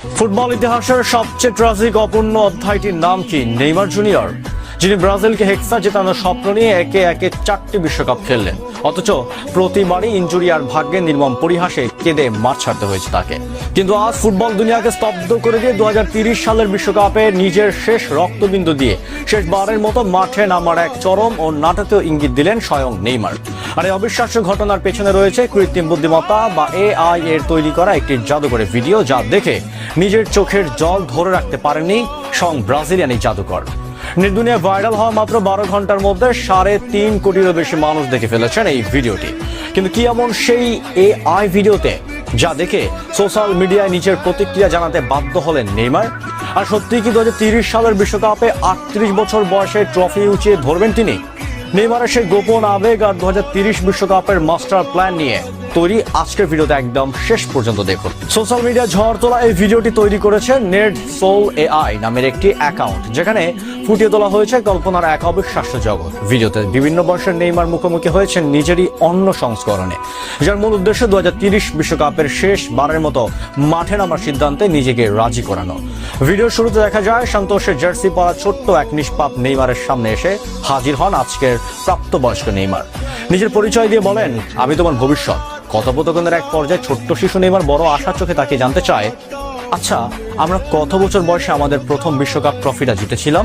Football ইতিহাসের সবচেয়ে tragic অপূর্ণ অধ্যায়টির নাম কি? নেইমার জুনিয়র, যিনি ব্রাজিলকে হেক্সা জেতানোর স্বপ্ন নিয়ে একে একে 4টি বিশ্বকাপ খেললেন, অথচ প্রতিবারই ইনজুরি আর ভাগ্যের নির্মম পরিহাসে কেঁদে মাঠ ছাড়তে হয়েছে তাকে। কিন্তু আজ ফুটবল দুনিয়াকে স্তব্ধ করে দিয়ে 2030 সালের বিশ্বকাপে নিজের শেষ রক্তবিন্দু দিয়ে শেষবারের মতো মাঠে নামার এক চরম ও নাটকীয় ইঙ্গিত দিলেন স্বয়ং নেইমার। আর এই অবিশ্বাস্য ঘটনার পেছনে রয়েছে কৃত্রিম বুদ্ধিমত্তা বা AI এর তৈরি করা একটি জাদুকরের ভিডিও, যা দেখে নিজের চোখের জল ধরে রাখতে পারেননি স্বয়ং ব্রাজিলিয়ান এই জাদুকর। দুনিয়া ভাইরাল হওয়া মাত্র 12 ঘন্টার মধ্যে 3.5 কোটিরও বেশি মানুষ দেখে ফেলেছেন এই ভিডিওটি। কিন্তু কি এমন সেই AI ভিডিওতে যা দেখে সোশ্যাল মিডিয়ায় নিজের প্রতিক্রিয়া জানাতে বাধ্য হলেন নেইমার? আর সত্যি কি 2030 সালের বিশ্বকাপে 38 বছর বয়সে ট্রফি উঁচিয়ে ধরবেন তিনি? নেইমারের সেই গোপন আবেগ আর 2030 বিশ্বকাপের মাস্টার প্ল্যান নিয়ে তৈরি আজকের ভিডিওতে একদম শেষ পর্যন্ত দেখুন। সোশ্যাল মিডিয়া ঝড় তোলা এই ভিডিওটি তৈরি করেছে নেড সোল AI নামের একটি অ্যাকাউন্ট, যেখানে ফুটিয়ে তোলা হয়েছে কল্পনার এক অবিশ্বাস্য জগৎ। ভিডিওতে বিভিন্ন বয়সের নেইমার মুখোমুখি হয়েছেন নিজেরই অন্য সংস্করণে, যার মূল উদ্দেশ্য 2030 বিশ্বকাপের শেষ বারের মতো মাঠে নামার সিদ্ধান্তে নিজেকে রাজি করানো। ভিডিওর শুরুতে দেখা যায় সন্তোষের জার্সি পরা ছোট্ট এক নিষ্পাপ নেইমারের সামনে এসে হাজির হন আজকের প্রাপ্তবয়স্ক নেইমার। নিজের পরিচয় দিয়ে বলেন, আমি তোমার ভবিষ্যৎ। কথোপকথনের এক পর্যায়ে ছোট্ট শিশু নেইমার বড় আশার চোখে তাকে জানতে চায়, আচ্ছা আমরা কত বছর বয়সে আমাদের প্রথম বিশ্বকাপ ট্রফিটা জিতেছিলাম?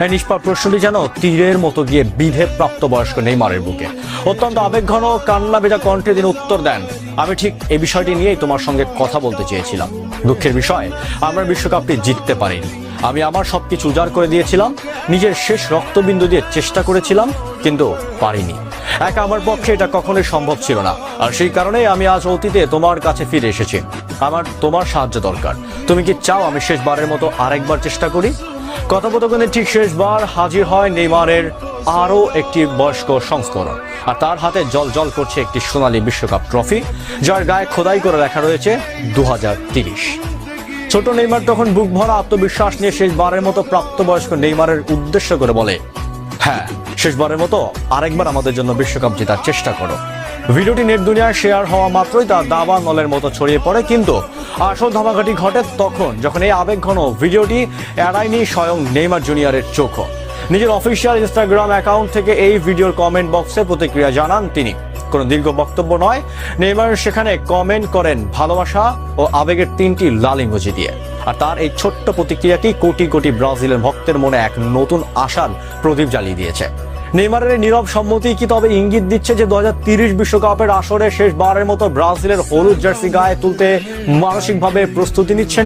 এই নিষ্পাপ প্রশ্নটি যেন তীরের মতো গিয়ে বিধে প্রাপ্তবয়স্ক নেইমারের বুকে। অত্যন্ত আবেগঘন কান্না ভেজা কণ্ঠে তিনি উত্তর দেন, আমি ঠিক এই বিষয়টি নিয়েই তোমার সঙ্গে কথা বলতে চেয়েছিলাম। দুঃখের বিষয়, আমরা বিশ্বকাপটি জিততে পারিনি। আমি আমার সবকিছু উজাড় করে দিয়েছিলাম, নিজের শেষ রক্তবিন্দু দিয়ে চেষ্টা করেছিলাম, কিন্তু পারিনি। একা আমার পক্ষে এটা কখনোই সম্ভব ছিল না। আর সেই কারণেই আমি আজ অতীতে তোমার কাছে ফিরে এসেছি। আমার তোমার সাহায্য দরকার। তুমি কি চাও আমি শেষবারের মতো আরেকবার চেষ্টা করি? কথোপকথনের ঠিক শেষবার হাজির হয় নেইমারের আরও একটি বয়স্ক সংস্করণ, আর তার হাতে জল জল করছে একটি সোনালী বিশ্বকাপ ট্রফি, যার গায়ে খোদাই করে লেখা রয়েছে 2030। ছোট নেইমার তখন বুক ভরা আত্মবিশ্বাস নিয়ে শেষবারের মতো প্রাপ্তবয়স্ক নেইমারের উদ্দেশ্য করে বলে, হ্যাঁ শেষবারের মতো আরেকবার আমাদের জন্য বিশ্বকাপ জেতার চেষ্টা করো। ভিডিওটি নেট দুনিয়ায় শেয়ার হওয়া মাত্রই তা দাবা নলের মতো ছড়িয়ে পড়ে, কিন্তু আসল ধামাকাটি ঘটে তখন যখন এই আবেগঘন ভিডিওটি এড়ায়নি স্বয়ং নেইমার জুনিয়রের চোখও। নিজের অফিসিয়াল ইনস্টাগ্রাম অ্যাকাউন্ট থেকে এই ভিডিওর কমেন্ট বক্সে প্রতিক্রিয়া জানান তিনি। কোনো দীর্ঘ বক্তব্য নয়, নেইমার সেখানে কমেন্ট করেন ভালোবাসা ও আবেগের 3টি লাল ইমোজি দিয়ে। আর তার এই ছোট্ট প্রতিক্রিয়াটি কোটি কোটি ব্রাজিলের ভক্তের মনে এক নতুন আশার প্রদীপ জ্বালিয়ে দিয়েছে। নেইমারের এই নীরব সম্মতি কি তবে ইঙ্গিত দিচ্ছে যে 2030 বিশ্বকাপের আসরে শেষবারের মতো ব্রাজিলের হলুদ জার্সি গায়ে তুলতে মানসিকভাবে প্রস্তুতি নিচ্ছেন?